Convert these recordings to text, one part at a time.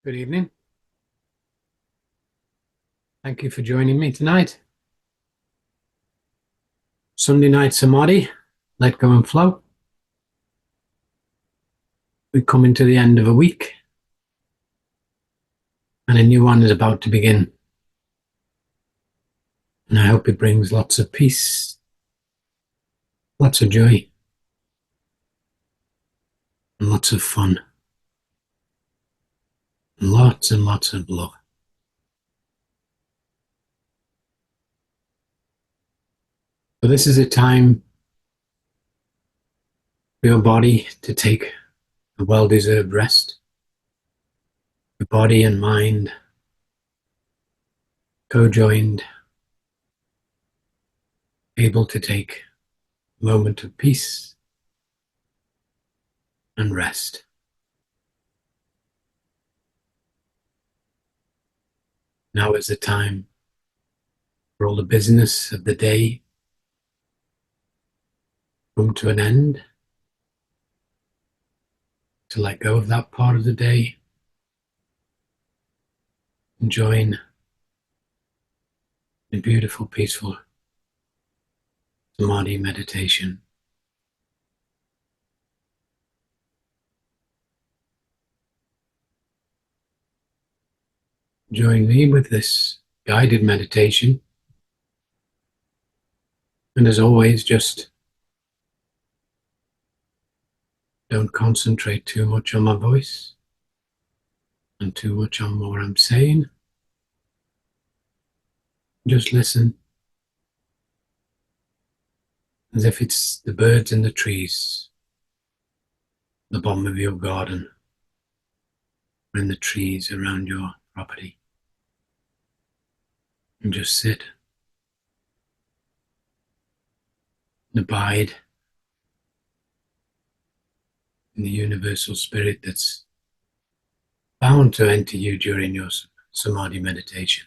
Good evening. Thank you for joining me tonight. Sunday night Samadhi, let go and flow. We're coming to the end of a week and a new one is about to begin. And I hope it brings lots of peace, lots of joy, and lots of fun, and lots of love. So this is a time for your body to take a well-deserved rest. Your body and mind co-joined, able to take a moment of peace and rest. Now is the time for all the business of the day come to an end, to let go of that part of the day and join the beautiful, peaceful Samadhi meditation. Join me with this guided meditation. And as always, just don't concentrate too much on my voice and too much on what I'm saying. Just listen as if it's the birds in the trees, the bottom of your garden, or in the trees around your property. And just sit and abide in the universal spirit that's bound to enter you during your Samadhi meditation.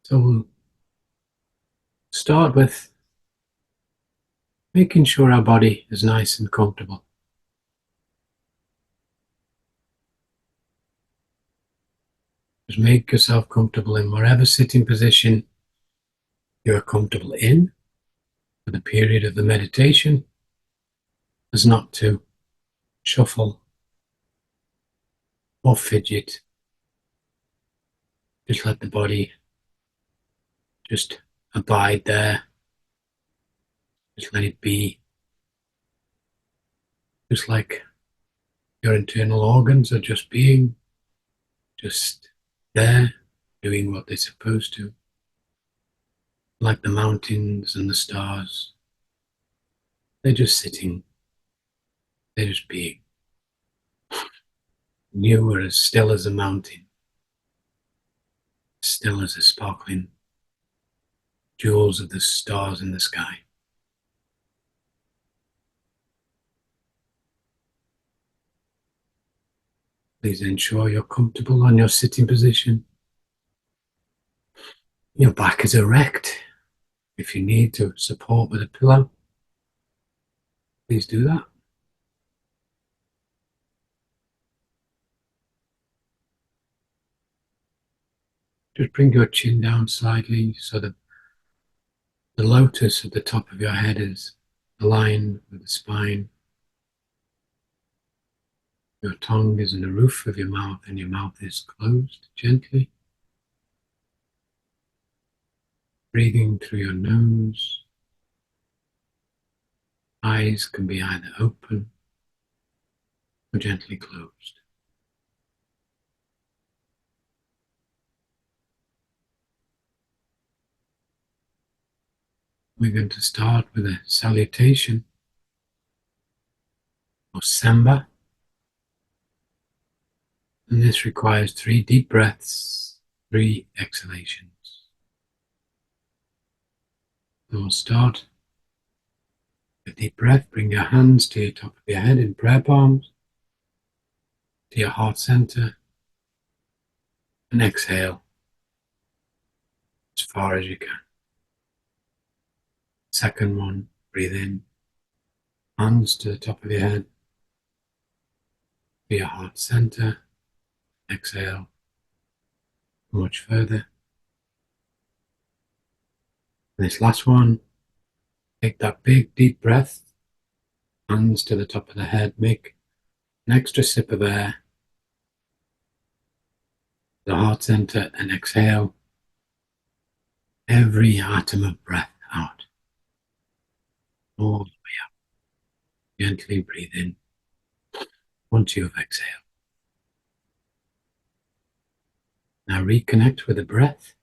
So we'll start with making sure our body is nice and comfortable. Just make yourself comfortable in whatever sitting position you are comfortable in for the period of the meditation, as not to shuffle or fidget. Just let the body just abide there. Just let it be. Just like your internal organs are just being, just there, doing what they're supposed to. Like the mountains and the stars. They're just sitting. They're just being. You are as still as a mountain. Still as the sparkling jewels of the stars in the sky. Please ensure you're comfortable on your sitting position. Your back is erect. If you need to support with a pillow, please do that. Just bring your chin down slightly so that the lotus at the top of your head is aligned with the spine. Your tongue is in the roof of your mouth and your mouth is closed gently. Breathing through your nose. Eyes can be either open or gently closed. We're going to start with a salutation or samba. And this requires 3 deep breaths, 3 exhalations. We'll start with a deep breath. Bring your hands to your top of your head in prayer palms, to your heart center, and exhale as far as you can. Second one, breathe in, hands to the top of your head, to your heart center. Exhale much further. And this last one, take that big deep breath, hands to the top of the head, make an extra sip of air, the heart center, and exhale every atom of breath out. All the way up. Gently breathe in once you have exhaled. Now reconnect with the breath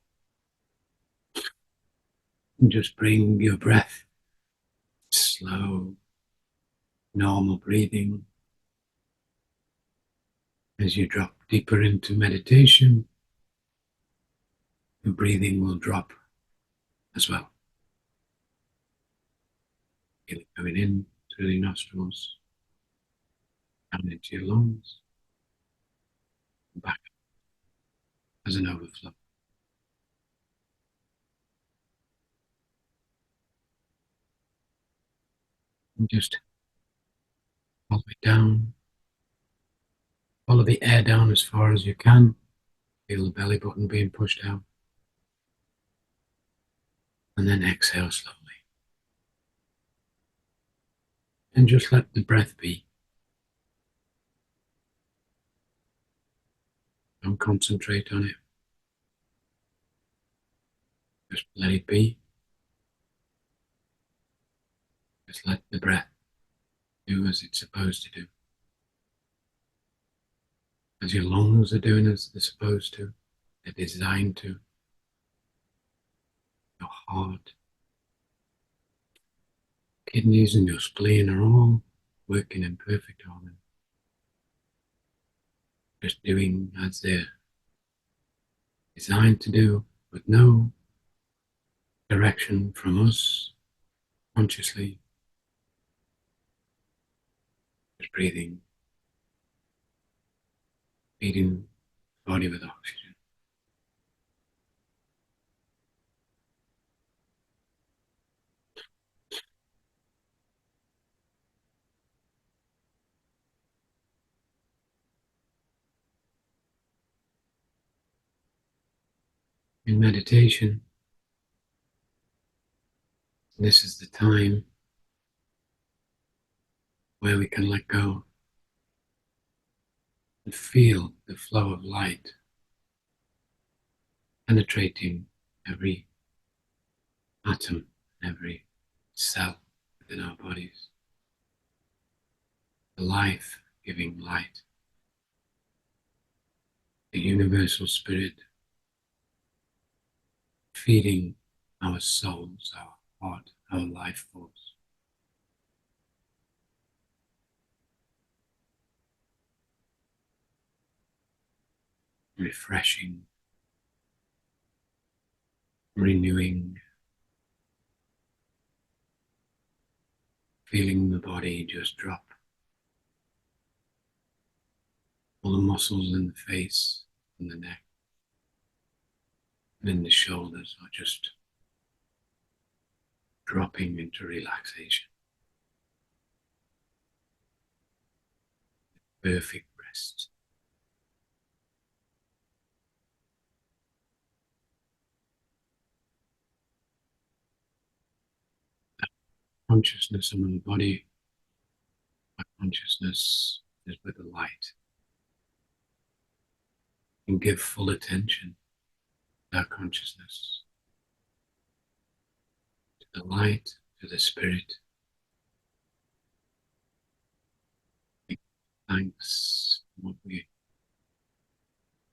and just bring your breath slow, normal breathing. As you drop deeper into meditation, your breathing will drop as well. Feel it going in through the nostrils, down into your lungs, and back as an overflow. And just follow it down. Follow the air down as far as you can. Feel the belly button being pushed out. And then exhale slowly. And just let the breath be. Don't concentrate on it. Just let it be. Just let the breath do as it's supposed to do. As your lungs are doing as they're supposed to, they're designed to. Your heart, kidneys, and your spleen are all working in perfect harmony. Just doing as they're designed to do, with no direction from us consciously. Just breathing, feeding the body with oxygen. In meditation, this is the time where we can let go and feel the flow of light penetrating every atom, every cell within our bodies. The life-giving light, the universal spirit feeding our souls, our heart, our life force. Refreshing, renewing, feeling the body just drop. All the muscles in the face and the neck and in the shoulders are just dropping into relaxation. Perfect rest. Consciousness in the body, my consciousness is with the light. And give full attention to our consciousness, to the light, to the spirit. Thanks for what we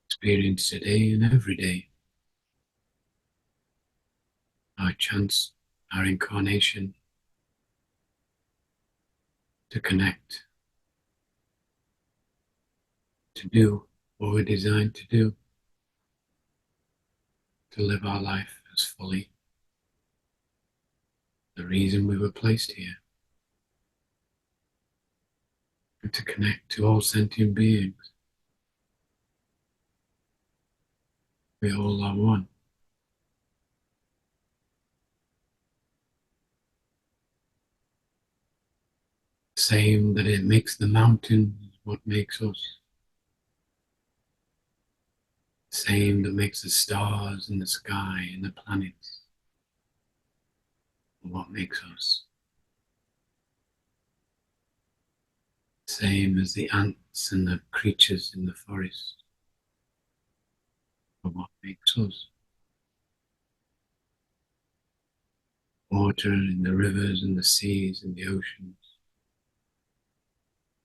experience today and every day. Our chance, our incarnation to connect, to do what we're designed to do, to live our life as fully. The reason we were placed here, and to connect to all sentient beings. We all are one. same that it makes the mountains what makes us. The same that makes the stars and the sky and the planets what makes us. The same as the ants and the creatures in the forest are what makes us. Water in the rivers and the seas and the oceans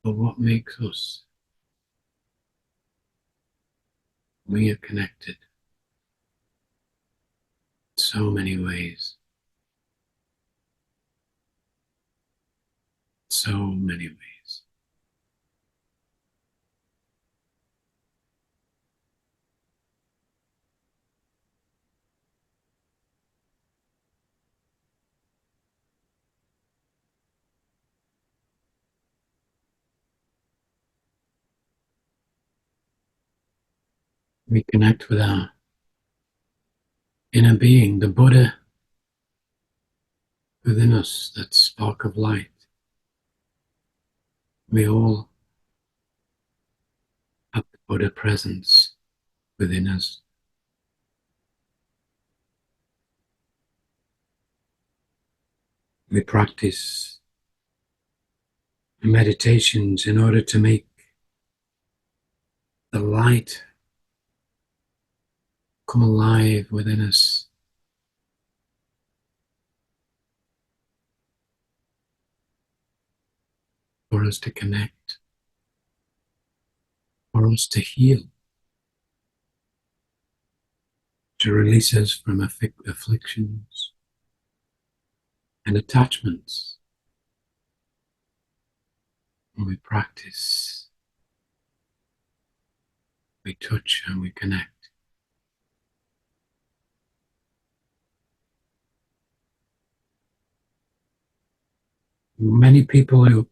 are what makes us. We are connected in so many ways, so many ways. We connect with our inner being, the Buddha within us, that spark of light. We all have the Buddha presence within us. We practice meditations in order to make the light come alive within us. For us to connect, for us to heal, to release us from afflictions and attachments. When we practice, we touch and we connect. Many people who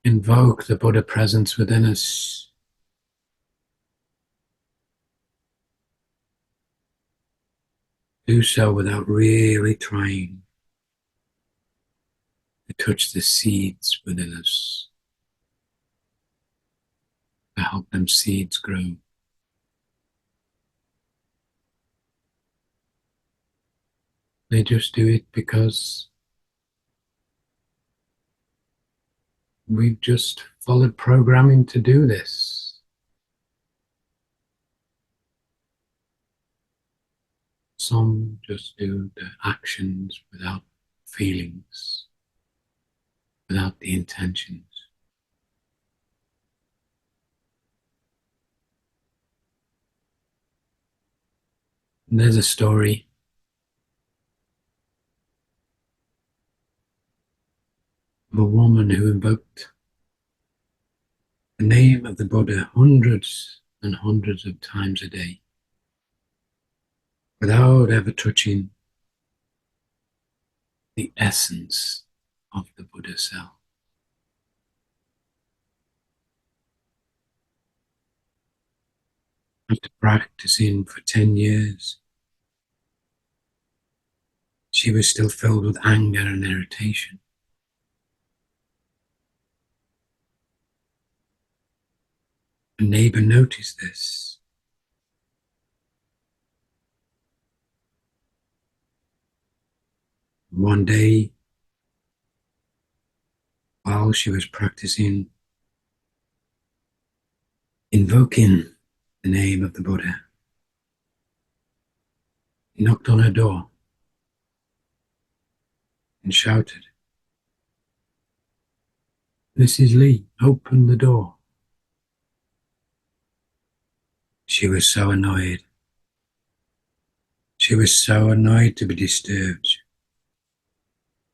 invoke the Buddha presence within us do so without really trying to touch the seeds within us, to help them seeds grow. They just do it because we've just followed programming to do this. Some just do the actions without feelings, without the intentions. And there's a story of a woman who invoked the name of the Buddha hundreds and hundreds of times a day without ever touching the essence of the Buddha self. After practicing for 10 years, she was still filled with anger and irritation. A neighbor noticed this. One day, while she was practicing invoking the name of the Buddha, he knocked on her door and shouted, "Mrs. Lee, open the door." She was so annoyed. She was so annoyed to be disturbed.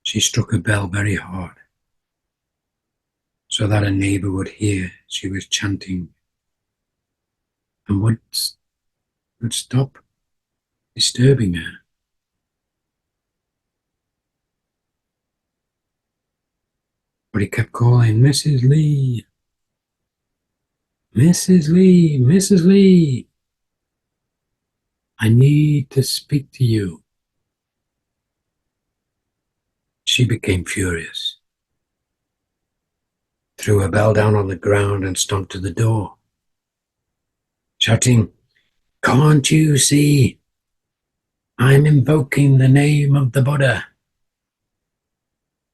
She struck a bell very hard so that a neighbor would hear she was chanting and would stop disturbing her. But he kept calling, "Mrs. Lee, Mrs. Lee, Mrs. Lee, I need to speak to you." She became furious. threw a bell down on the ground and stomped to the door, shouting, "Can't you see? I'm invoking the name of the Buddha.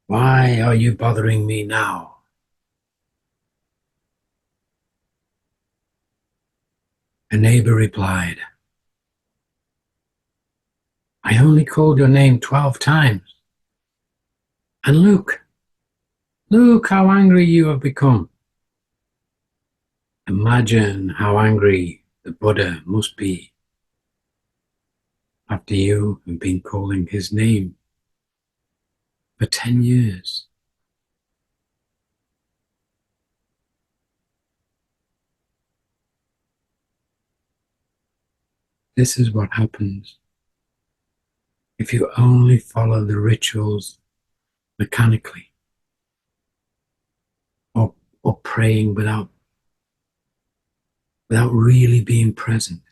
Why are you bothering me now?" A neighbor replied, "I only called your name 12 times. And look how angry you have become. Imagine how angry the Buddha must be after you have been calling his name for 10 years. This is what happens if you only follow the rituals mechanically, or, or praying without really being present.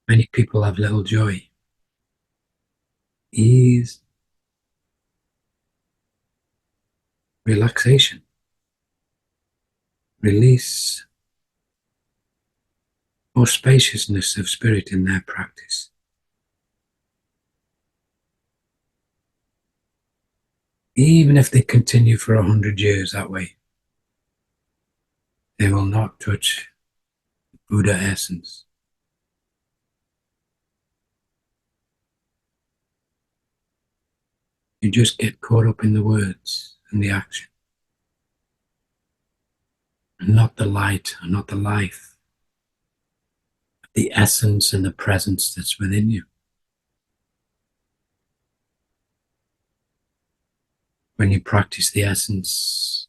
Many people have little joy, ease, relaxation, release, or spaciousness of spirit in their practice. Even if they continue for 100 years that way, they will not touch Buddha essence. You just get caught up in the words and the action, and not the light and not the life, the essence and the presence that's within you. When you practice the essence,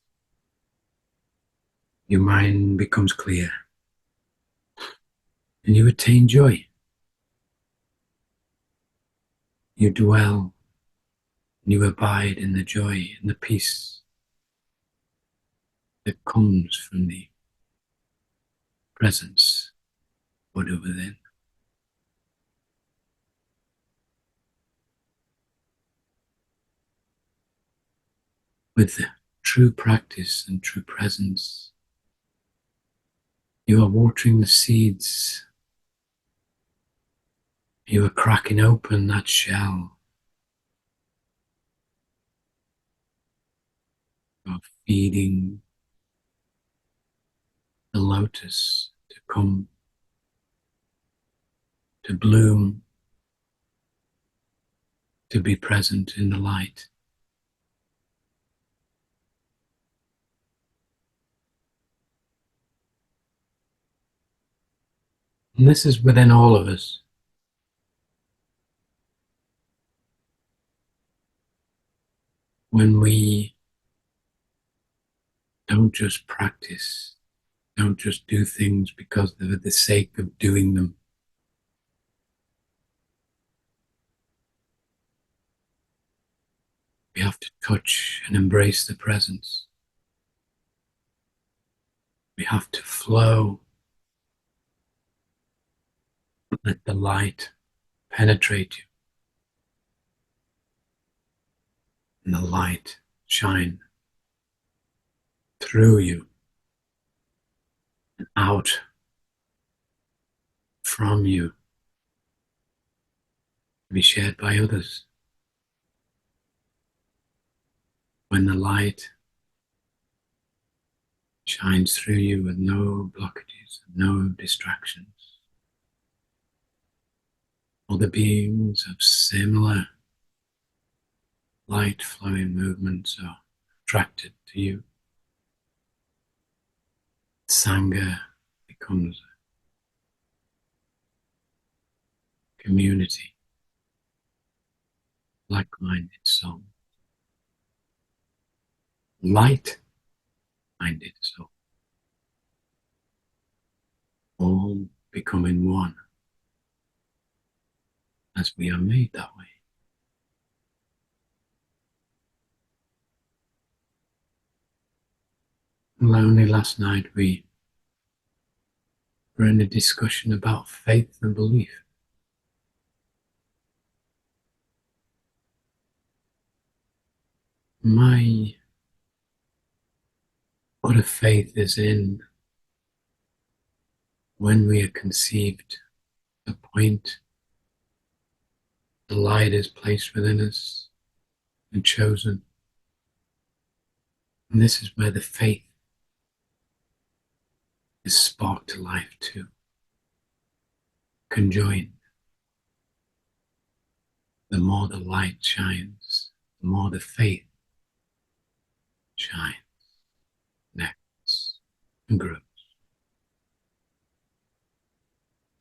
your mind becomes clear and you attain joy. You dwell and you abide in the joy and the peace that comes from the presence Buddha within. With the true practice and true presence, you are watering the seeds. You are cracking open that shell of feeding the lotus to come to bloom, to be present in the light. And this is within all of us. When we don't just practice, don't just do things because they're the sake of doing them. We have to touch and embrace the presence. We have to flow, let the light penetrate you, and the light shine through you and out from you to be shared by others. When the light shines through you with no blockages, no distractions, all the beings of similar light flowing movements are attracted to you. Sangha becomes a community, like-minded soul, light-minded soul, all becoming one as we are made that way. And only last night we We're in a discussion about faith and belief. What a faith is in when we are conceived, the point the light is placed within us and chosen. And this is where the faith is sparked to life too, conjoined. The more the light shines, the more the faith shines, connects, and grows.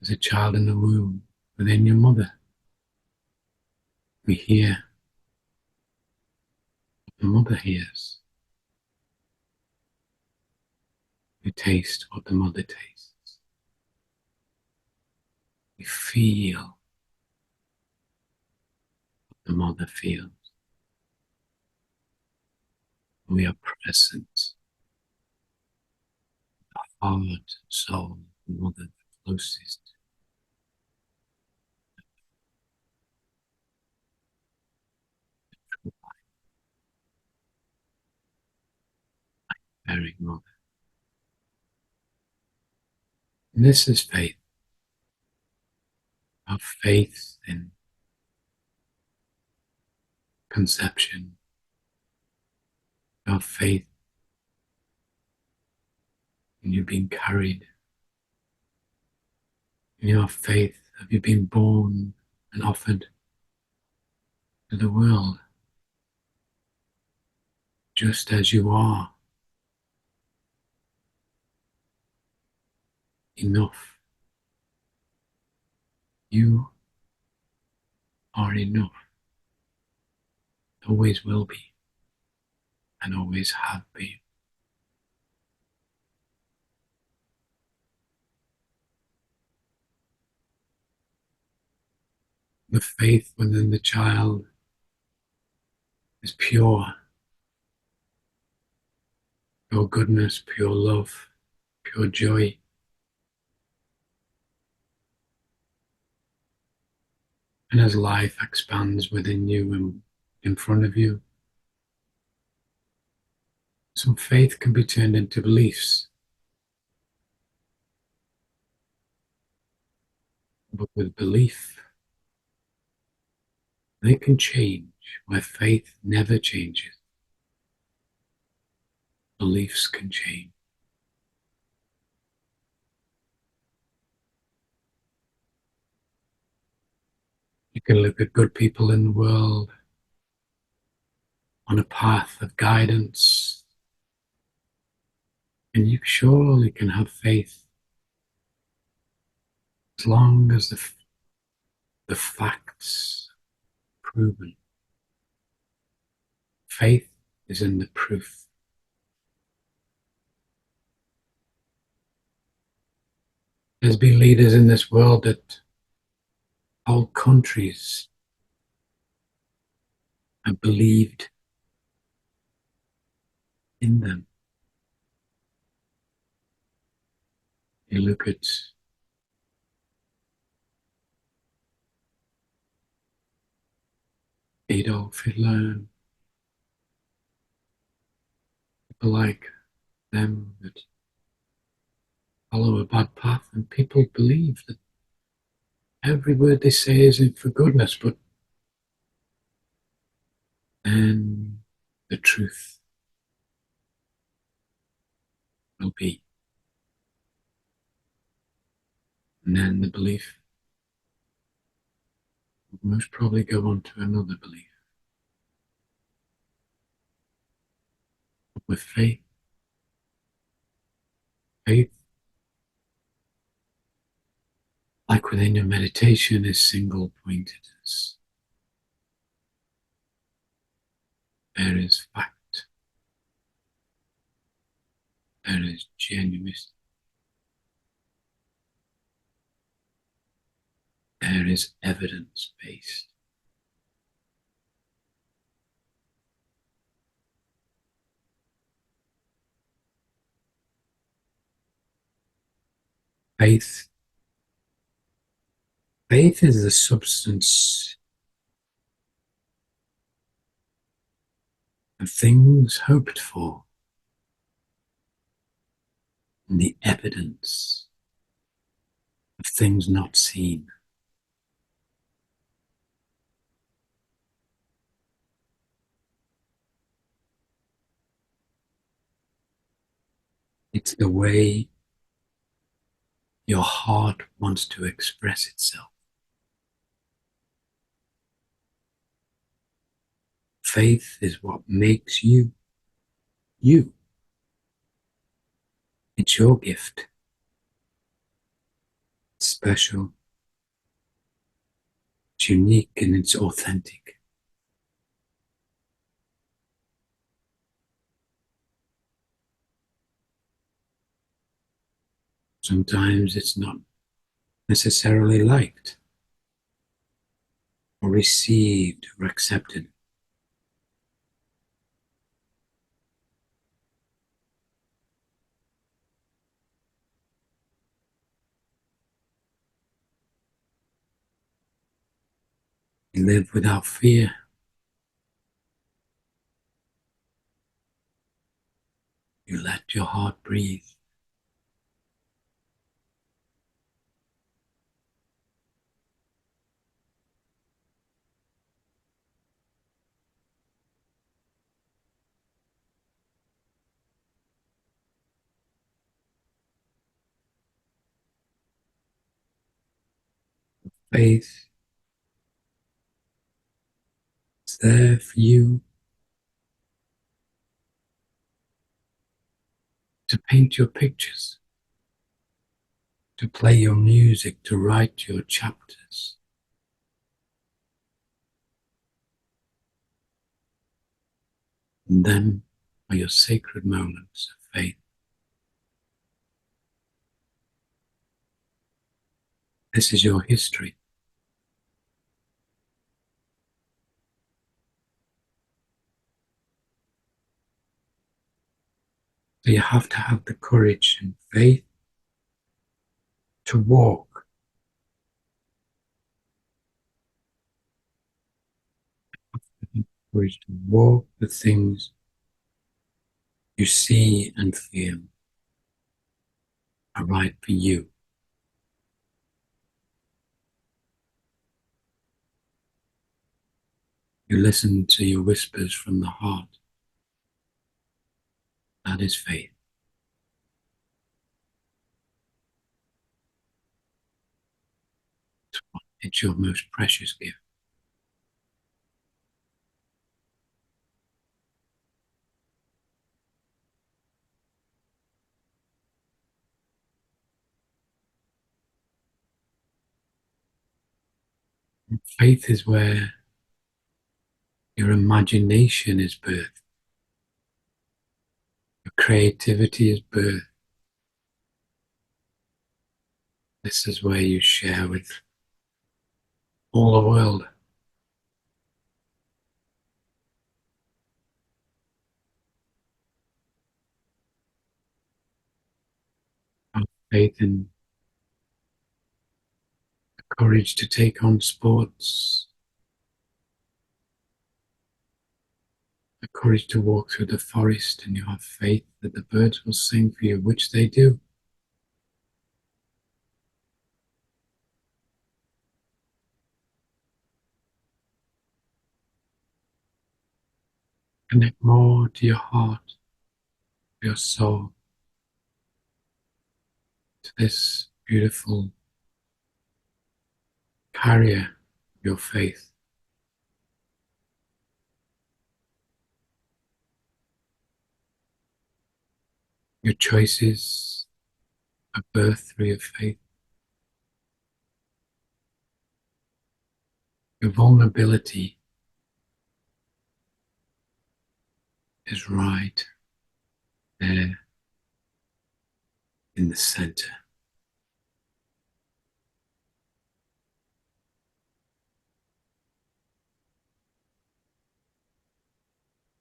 As a child in the womb within your mother, we hear what the mother hears. We taste what the mother tastes. We feel what the mother feels. We are present, heart, soul, the mother, the closest. Very mother. And this is faith. Our faith in conception, our faith in you being carried, in your faith of you being born and offered to the world just as you are. Enough. You are enough. Always will be and always have been. The faith within the child is pure goodness, pure love, pure joy. And as life expands within you and in front of you, some faith can be turned into beliefs. But with belief, they can change where faith never changes. Beliefs can change. You can look at good people in the world on a path of guidance, and you surely can have faith as long as the facts are proven. Faith is in the proof. There's been leaders in this world that whole countries have believed in them. You look at Adolf Hitler and people like them that follow a bad path, and people believe that every word they say isn't for goodness, but then the truth will be. And then the belief will most probably go on to another belief. But with faith, like within your meditation, is single pointedness. There is fact. There is genuine. There is evidence based. Faith. Faith is the substance of things hoped for and the evidence of things not seen. It's the way your heart wants to express itself. Faith is what makes you, you. It's your gift. It's special. It's unique and it's authentic. Sometimes it's not necessarily liked or received or accepted. You live without fear. You let your heart breathe. Faith is there for you to paint your pictures, to play your music, to write your chapters. And then are your sacred moments of faith. This is your history. So you have to have the courage and faith to walk, courage to walk the things you see and feel are right for you. You listen to your whispers from the heart. That is faith. It's your most precious gift. Faith is where your imagination is birthed, your creativity is birthed. This is where you share with all the world. Have faith in the courage to take on sports, the courage to walk through the forest, and you have faith that the birds will sing for you, which they do. Connect more to your heart, to your soul, to this beautiful carrier of your faith. Your choices are birthed through your faith. Your vulnerability is right there in the center.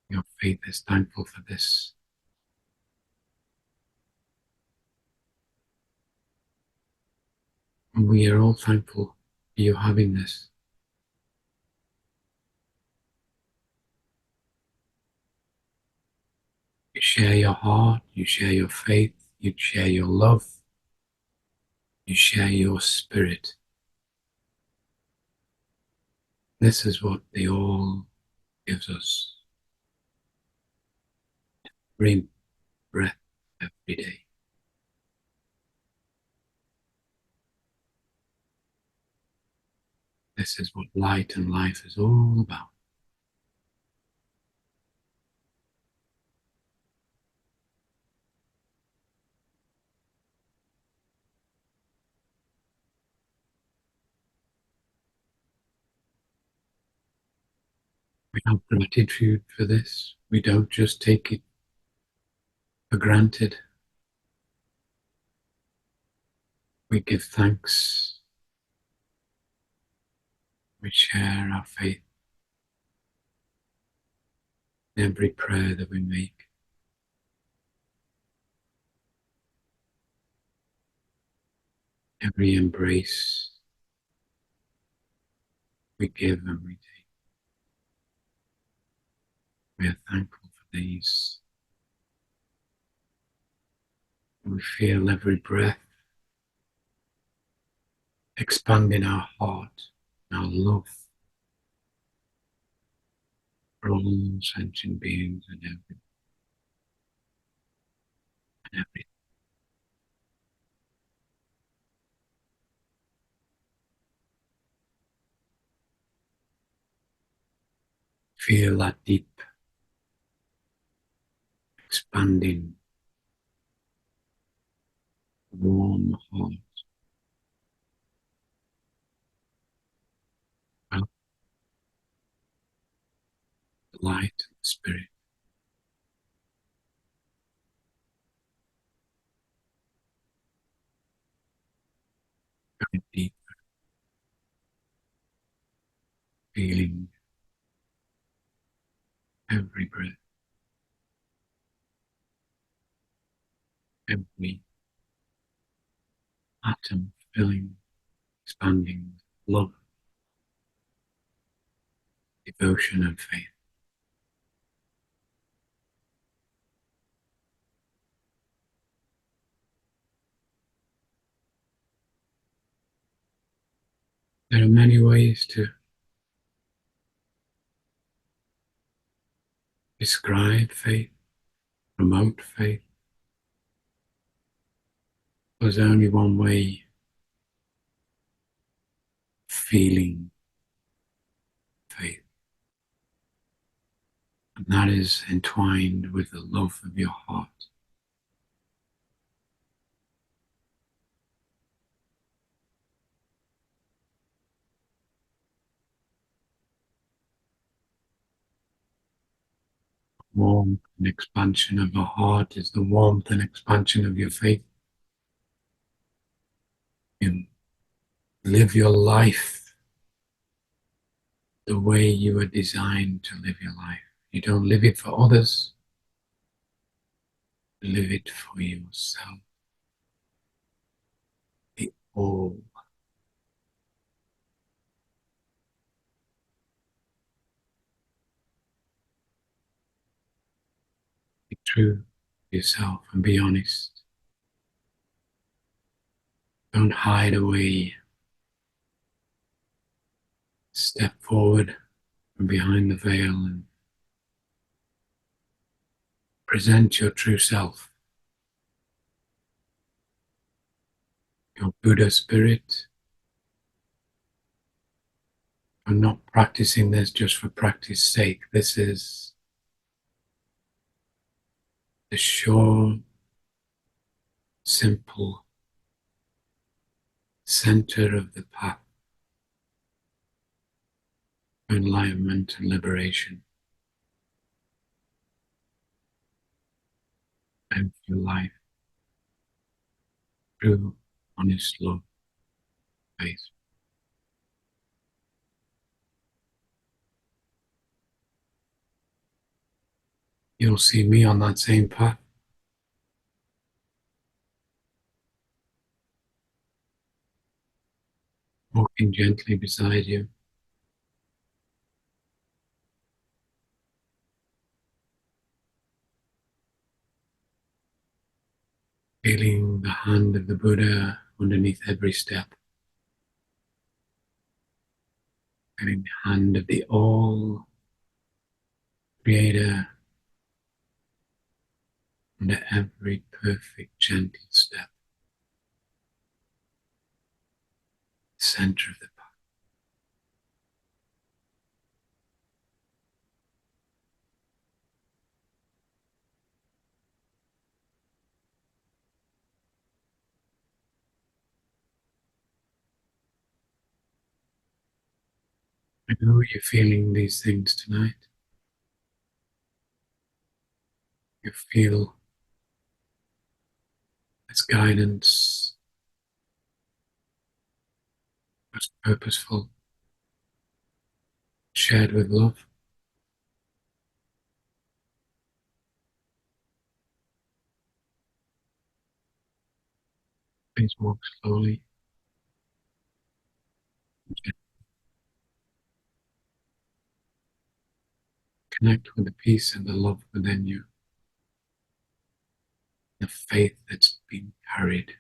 Your faith is thankful for this. And we are all thankful for you having this. You share your heart, you share your faith, you share your love, you share your spirit. This is what the all gives us. Every breath, every day. This is what light and life is all about. We have gratitude for this. We don't just take it for granted. We give thanks. We share our faith in every prayer that we make, every embrace we give and we take. We are thankful for these. We feel every breath expanding our heart, our love for all sentient beings and every. Feel that deep, expanding, warm heart, well, the light and the spirit going deep, feeling every breath, every atom filling, expanding with love, devotion, and faith. There are many ways to describe faith, promote faith. There's only one way of feeling faith, and that is entwined with the love of your heart. Warmth and expansion of your heart is the warmth and expansion of your faith. You live your life the way you were designed to live your life. You don't live it for others, you live it for yourself. The all. Be true to yourself and be honest. Don't hide away. Step forward from behind the veil and present your true self, your Buddha spirit. I'm not practicing this just for practice sake. This is the sure, simple center of the path of enlightenment and liberation and for life. True, honest love, faith. You'll see me on that same path. walking gently beside you, feeling the hand of the Buddha underneath every step, feeling the hand of the All Creator under every perfect gentle step, center of the path. I know you're feeling these things tonight. You feel its guidance was purposeful, shared with love. Please walk slowly, connect with the peace and the love within you, the faith that's been carried at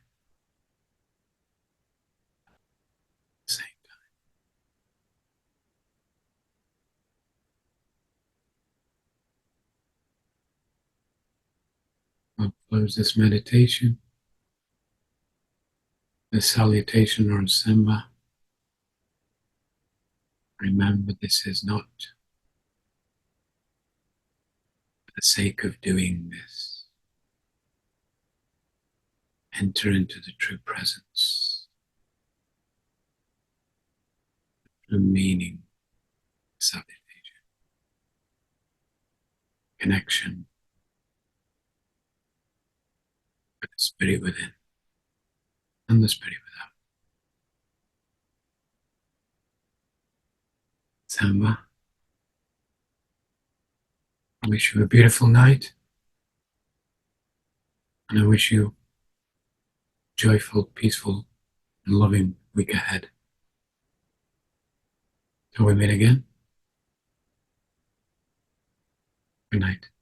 the same time. I'll close this meditation, the salutation or Semba. Remember, this is not for the sake of doing this. Enter into the true presence, the meaning, salutation, connection with the spirit within and the spirit without. Samba, I wish you a beautiful night, and I wish you a joyful, peaceful, and loving week ahead. Till we meet again, good night.